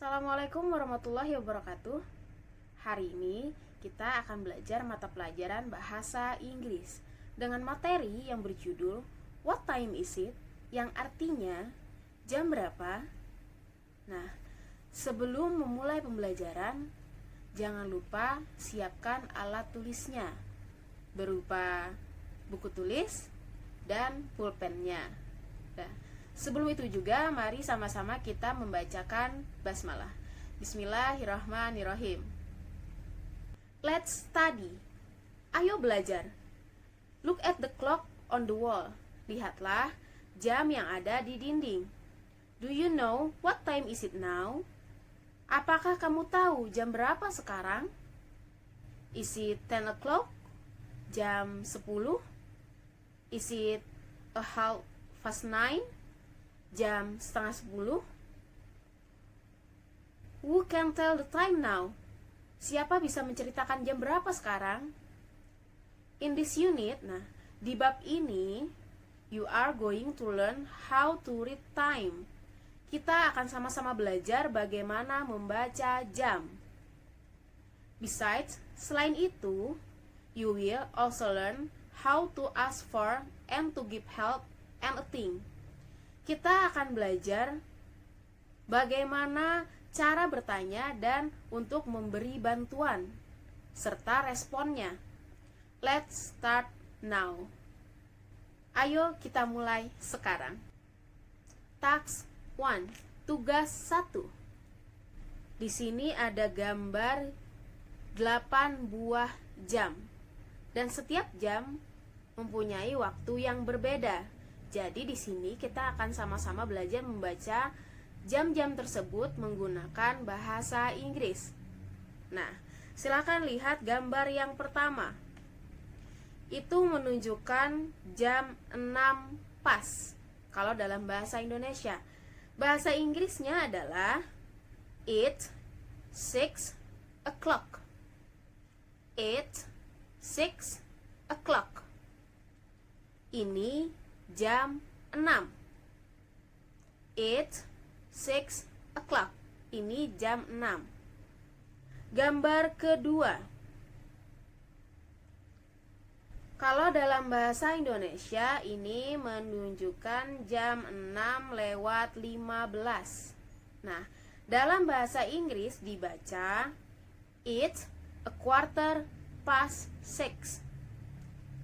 Assalamualaikum warahmatullahi wabarakatuh. Hari ini kita akan belajar mata pelajaran bahasa Inggris dengan materi yang berjudul What time is it? Yang artinya jam berapa? Nah, sebelum memulai pembelajaran, jangan lupa siapkan alat tulisnya berupa buku tulis dan pulpennya. Nah, sebelum itu juga mari sama-sama kita membacakan basmalah. Bismillahirrahmanirrahim. Let's study. Ayo belajar. Look at the clock on the wall. Lihatlah jam yang ada di dinding. Do you know what time is it now? Apakah kamu tahu jam berapa sekarang? Is it 10 o'clock? Jam 10? Is it a half past 9? Jam setengah 10? Who can tell the time now? Siapa bisa menceritakan jam berapa sekarang? In this unit, di bab ini, you are going to learn how to read time. Kita akan sama-sama belajar bagaimana membaca jam. Besides, selain itu, you will also learn how to ask for and to give help anything. Kita akan belajar bagaimana cara bertanya dan untuk memberi bantuan serta responnya. Let's start now. Ayo kita mulai sekarang. Task 1. Tugas 1. Di sini ada gambar 8 buah jam. Dan setiap jam mempunyai waktu yang berbeda. Jadi di sini kita akan sama-sama belajar membaca jam-jam tersebut menggunakan bahasa Inggris. Nah, silakan lihat gambar yang pertama. Itu menunjukkan jam 6 pas kalau dalam bahasa Indonesia. Bahasa Inggrisnya adalah 6 o'clock. 6 o'clock. Ini jam 6. 6 o'clock. Ini jam 6. Gambar kedua. Kalau dalam bahasa Indonesia ini menunjukkan jam 6 lewat 15. Nah, dalam bahasa Inggris dibaca it's a quarter past 6.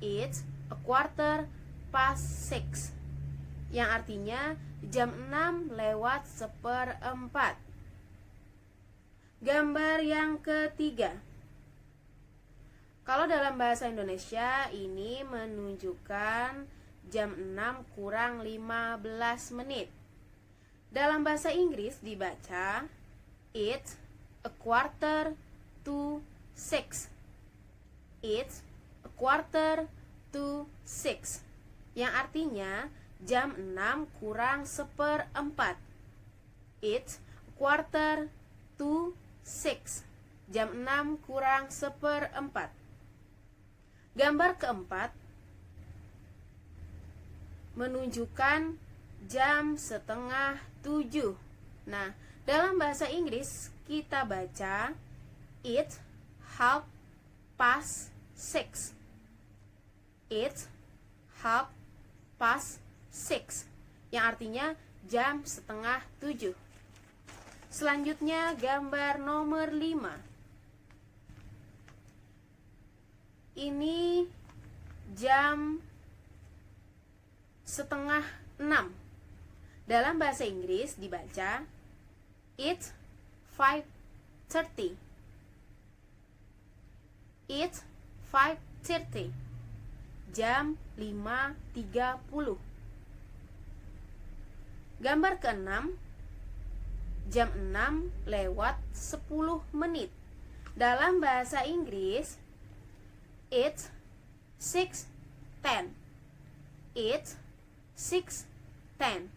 It's a quarter past 6. Yang artinya jam 6 lewat 1/4. Gambar yang ketiga. Kalau dalam bahasa Indonesia ini menunjukkan jam 6 kurang 15 menit. Dalam bahasa Inggris dibaca it's a quarter to 6. It's a quarter to 6. Yang artinya jam 6 kurang 1/4. It's a quarter to 6. Jam 6 kurang 1/4. Gambar keempat menunjukkan jam 6:30. Nah, dalam bahasa Inggris kita baca it's half past 6. It's half past 6. Yang artinya jam 6:30. Selanjutnya gambar nomor 5. Ini jam 5:30. Dalam bahasa Inggris dibaca it's 5:30. It's 5:30. Jam 5:30. Gambar ke-6. Jam 6 lewat 10 menit. Dalam bahasa Inggris it's 6:10. It's 6:10.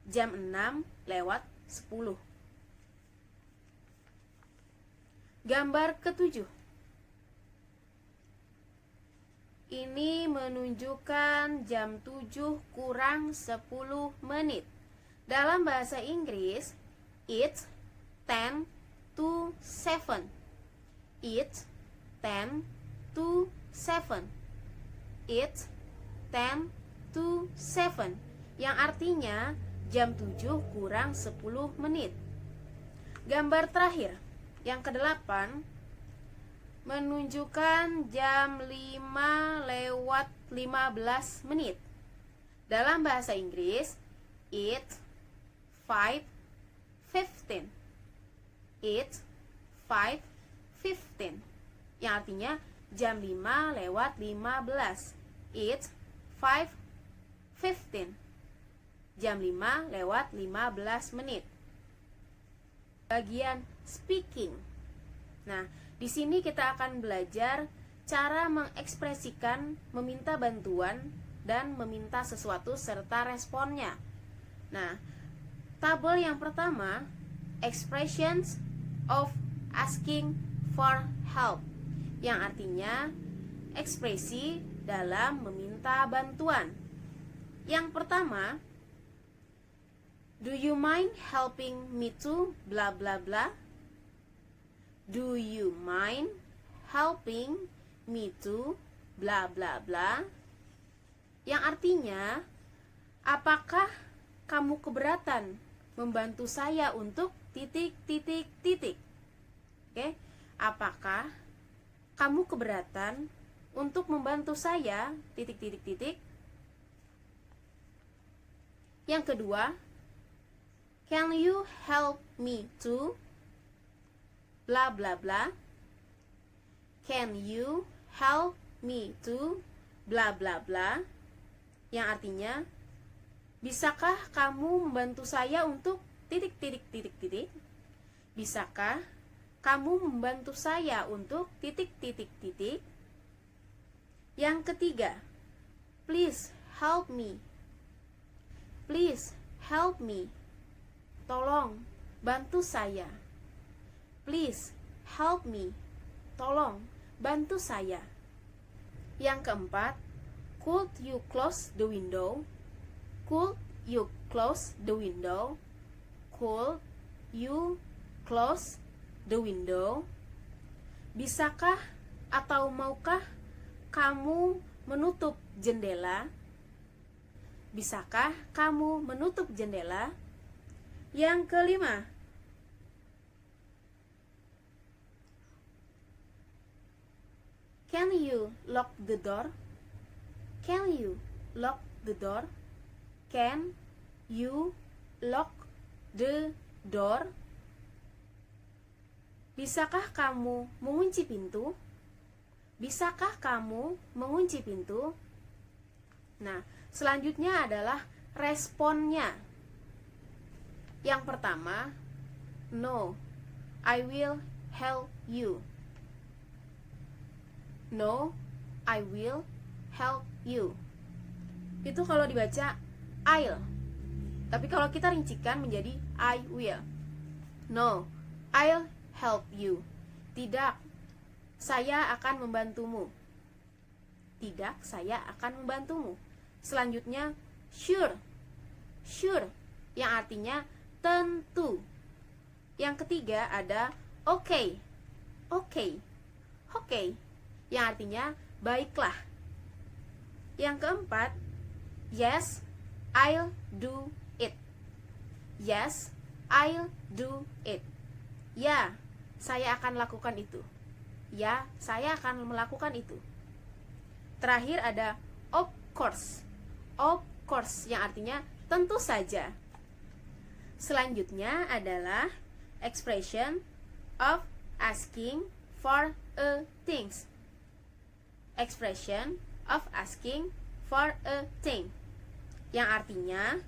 Jam 6 lewat 10. Gambar ke-7. Ini menunjukkan jam 7 kurang 10 menit. Dalam bahasa Inggris, it's 10 to 7. It's 10 to 7. It's 10 to 7. Yang artinya jam 7 kurang 10 menit. Gambar terakhir, yang ke-8, menunjukkan jam 5 lewat 15 menit. Dalam bahasa Inggris, it's 5:15. It's 5:15. Yang artinya jam 5 lewat 15. It's 5:15. Jam 5 lewat 15 menit. Bagian speaking. Nah, di sini kita akan belajar cara mengekspresikan meminta bantuan dan meminta sesuatu serta responnya. Nah, tabel yang pertama, expressions of asking for help, yang artinya ekspresi dalam meminta bantuan. Yang pertama, do you mind helping me to bla bla bla? Do you mind helping me to bla bla bla? Yang artinya, apakah kamu keberatan membantu saya untuk titik titik titik? Oke, apakah kamu keberatan untuk membantu saya titik titik titik? Yang kedua, can you help me to bla bla bla? Can you help me to bla bla bla? Yang artinya, bisakah kamu membantu saya untuk titik titik titik titik? Bisakah kamu membantu saya untuk titik titik titik? Yang ketiga, please help me. Please help me. Tolong bantu saya. Please help me. Tolong bantu saya. Yang keempat, could you close the window? Could you close the window? Could you close the window? Bisakah atau maukah kamu menutup jendela? Bisakah kamu menutup jendela? Yang kelima, can you lock the door? Can you lock the door? Can you lock the door? Bisakah kamu mengunci pintu? Bisakah kamu mengunci pintu? Nah, selanjutnya adalah responnya. Yang pertama, no, I will help you. No, I will help you. Itu kalau dibaca I'll. Tapi kalau kita rincikan menjadi I will. No, I'll help you. Tidak, saya akan membantumu. Tidak, saya akan membantumu. Selanjutnya, sure. Sure, yang artinya tentu. Yang ketiga ada okay. Okay. Okay, yang artinya baiklah. Yang keempat, yes, I'll do it. Yes, I'll do it. Ya, saya akan lakukan itu. Ya, saya akan melakukan itu. Terakhir ada of course. Of course, yang artinya tentu saja. Selanjutnya adalah expression of asking for a things. Expression of asking for a thing, yang artinya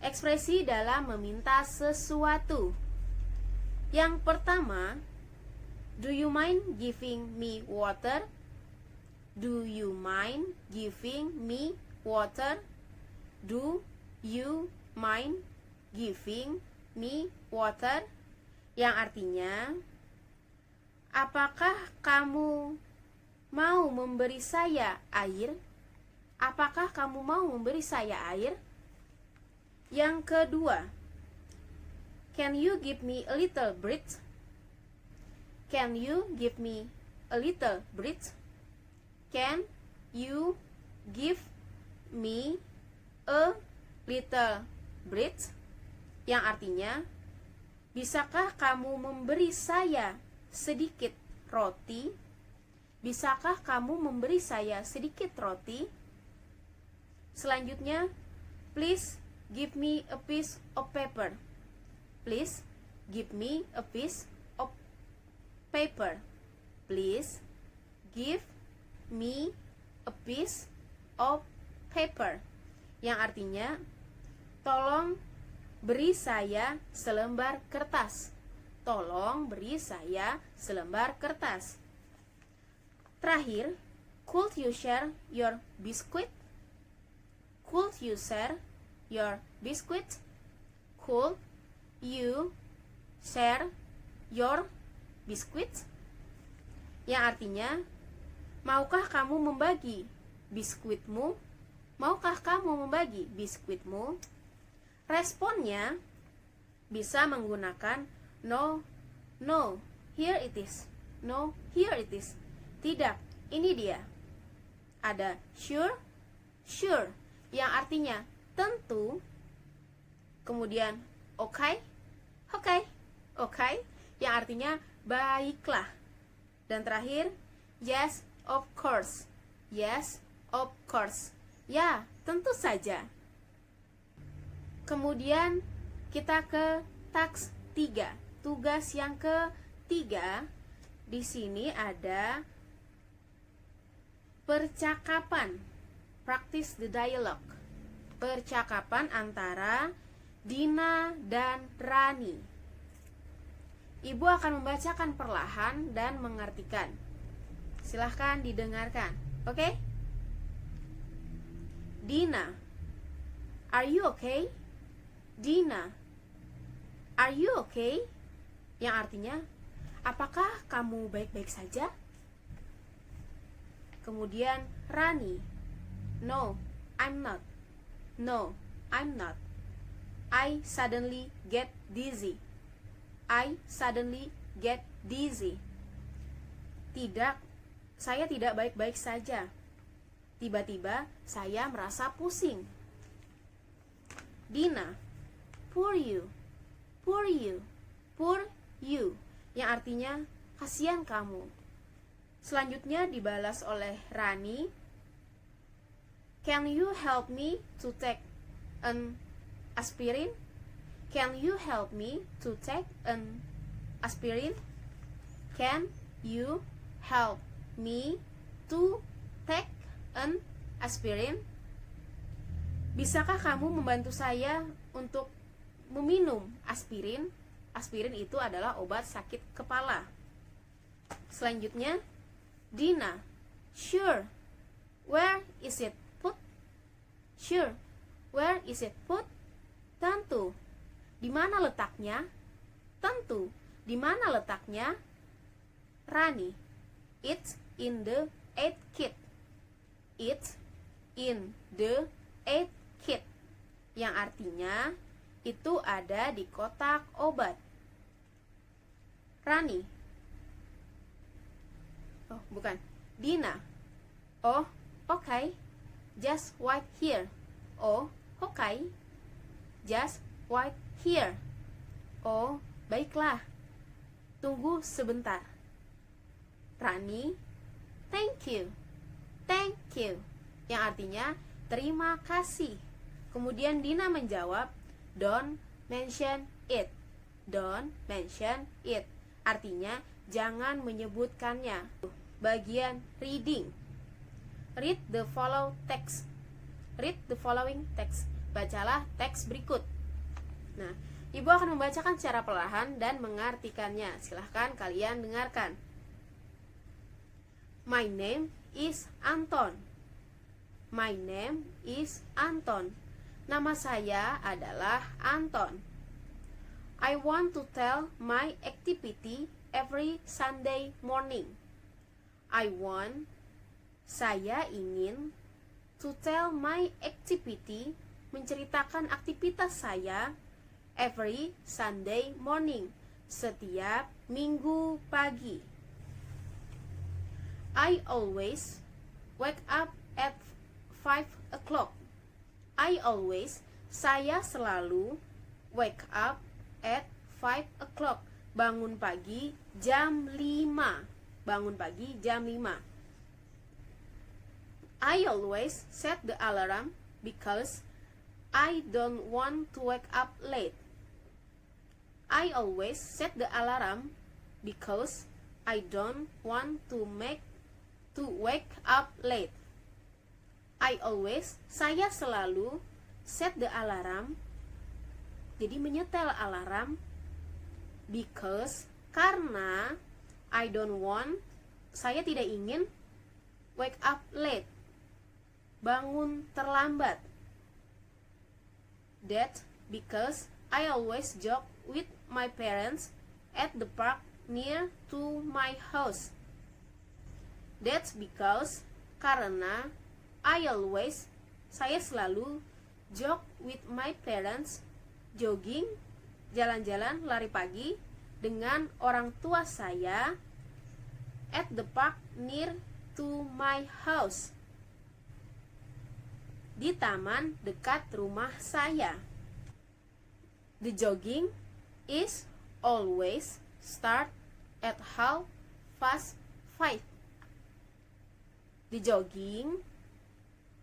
ekspresi dalam meminta sesuatu. Yang pertama, do you mind giving me water? Do you mind giving me water? Do you mind giving me water? Yang artinya, apakah kamu mau memberi saya air? Apakah kamu mau memberi saya air? Yang kedua, Can you give me a little bread? Can you give me a little bread? Can you give me a little bread? Yang artinya, bisakah kamu memberi saya sedikit roti? Bisakah kamu memberi saya sedikit roti? Selanjutnya, please give me a piece of paper. Please give me a piece of paper. Please give me a piece of paper. Yang artinya, tolong beri saya selembar kertas. Tolong beri saya selembar kertas. Terakhir, could you share your biscuit? Could you share your biscuit? Could you share your biscuit? Yang artinya, maukah kamu membagi biskuitmu? Maukah kamu membagi biskuitmu? Responnya bisa menggunakan no, no, here it is. No, here it is. Tidak, ini dia. Ada sure, sure, yang artinya tentu. Kemudian okay, okay, okay, yang artinya baiklah. Dan terakhir, yes, of course. Yes, of course. Ya, tentu saja. Kemudian kita ke task 3. Tugas yang ketiga. Di sini ada percakapan. Practice the dialogue. Percakapan antara Dina dan Rani. Ibu akan membacakan perlahan dan mengartikan. Silahkan didengarkan. Oke? Dina, are you okay? Dina, are you okay? Yang artinya, apakah kamu baik-baik saja? Kemudian Rani, no, I'm not. No, I'm not. I suddenly get dizzy. I suddenly get dizzy. Tidak, saya tidak baik-baik saja. Tiba-tiba saya merasa pusing. Dina, poor you, poor you, poor you, yang artinya kasihan kamu. Selanjutnya dibalas oleh Rani, can you help me to take an aspirin? Can you help me to take an aspirin? Can you help me to take an aspirin? Bisakah kamu membantu saya untuk meminum aspirin? Aspirin itu adalah obat sakit kepala. Selanjutnya, Dina, sure, where is it put? Sure, where is it put? Tentu, di mana letaknya? Tentu, di mana letaknya? Rani, it's in the 8th kit. It's in the 8th kit, yang artinya itu ada di kotak obat. Rani, oh bukan, Dina, oh okay, just wait here. Oh okay, just wait here. Oh baiklah, tunggu sebentar. Rani, thank you. Thank you, yang artinya terima kasih. Kemudian Dina menjawab, don't mention it. Don't mention it, artinya jangan menyebutkannya. Bagian reading. Read the following text. Read the following text. Bacalah teks berikut. Nah, ibu akan membacakan secara perlahan dan mengartikannya. Silahkan kalian dengarkan. My name is Anton. My name is Anton. Nama saya adalah Anton. I want to tell my activity every Sunday morning. Saya ingin to tell my activity, menceritakan aktivitas saya every Sunday morning, setiap minggu pagi. I always wake up at 5 o'clock. I always, saya selalu wake up at 5 o'clock, bangun pagi jam 5. Bangun pagi jam 5. I always set the alarm because I don't want to wake up late. I always set the alarm because I don't want to wake up late. I always, saya selalu set the alarm, jadi menyetel alarm, because, karena I don't want, saya tidak ingin wake up late, bangun terlambat. That because I always jog with my parents at the park near to my house. That's because, karena I always, saya selalu jog with my parents, jogging, jalan-jalan, lari pagi dengan orang tua saya at the park near to my house, di taman dekat rumah saya. The jogging is always start at 5:30. The jogging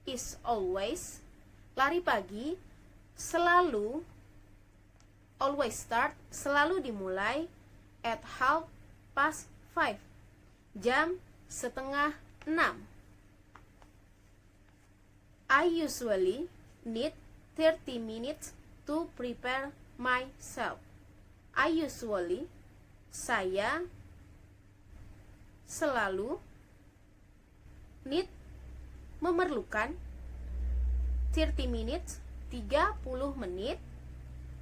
is always, lari pagi, selalu, always start, selalu dimulai at 5:30, jam 5:30. I usually need 30 minutes to prepare myself. I usually, saya selalu, need, memerlukan, 30 minutes, 30 menit,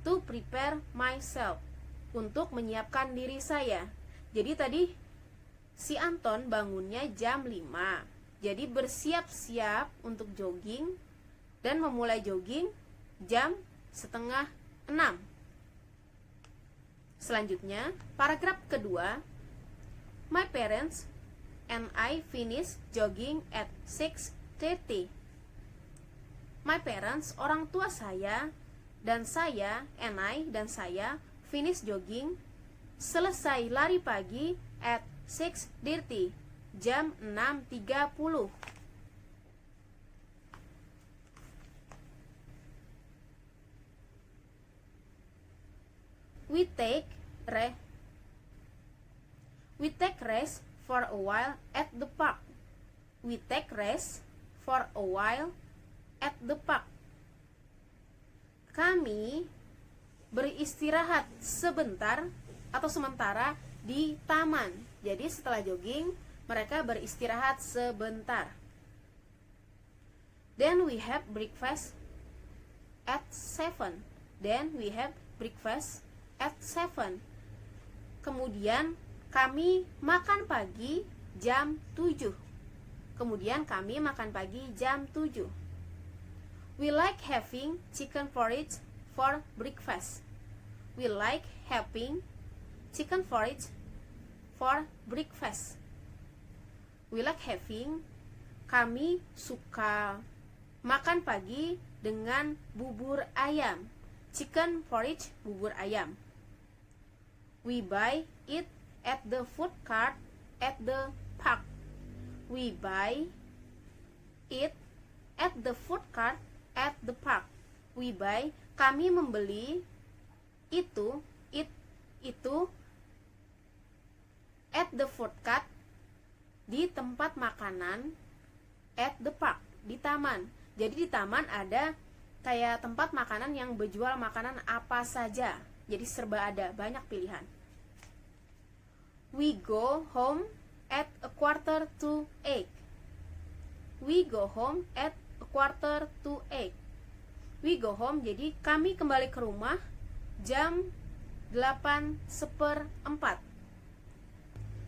to prepare myself, untuk menyiapkan diri saya. Jadi tadi si Anton bangunnya jam 5, jadi bersiap-siap untuk jogging dan memulai jogging jam 5:30. Selanjutnya, paragraf kedua, my parents and I finish jogging at 6:30. My parents, orang tua saya, dan saya, and I, dan saya, finish jogging, selesai lari pagi at 6:30, jam 6:30. We take rest for a while at the park. We take rest for a while at the park. Kami beristirahat sebentar atau sementara di taman. Jadi setelah jogging, mereka beristirahat sebentar. Then we have breakfast at 7. Then we have breakfast at 7. Kemudian kami makan pagi jam 7. Kemudian kami makan pagi jam 7. We like having chicken porridge for breakfast. We like having chicken porridge for breakfast. We like having, kami suka makan pagi dengan bubur ayam. Chicken porridge, bubur ayam. We buy it at the food cart at the park. We buy it at the food cart at the park. We buy, kami membeli itu at the food cart, di tempat makanan, at the park, di taman. Jadi di taman ada kayak tempat makanan yang berjual makanan apa saja. Jadi serba ada, banyak pilihan. We go home at 7:45. We go home at 7:45. We go home, jadi kami kembali ke rumah jam 8:15.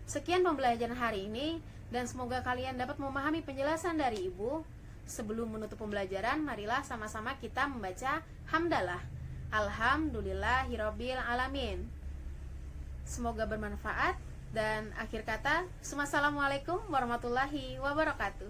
Sekian pembelajaran hari ini, dan semoga kalian dapat memahami penjelasan dari Ibu. Sebelum menutup pembelajaran, marilah sama-sama kita membaca hamdalah. Alhamdulillahirabbil alamin. Semoga bermanfaat dan akhir kata, Assalamualaikum warahmatullahi wabarakatuh.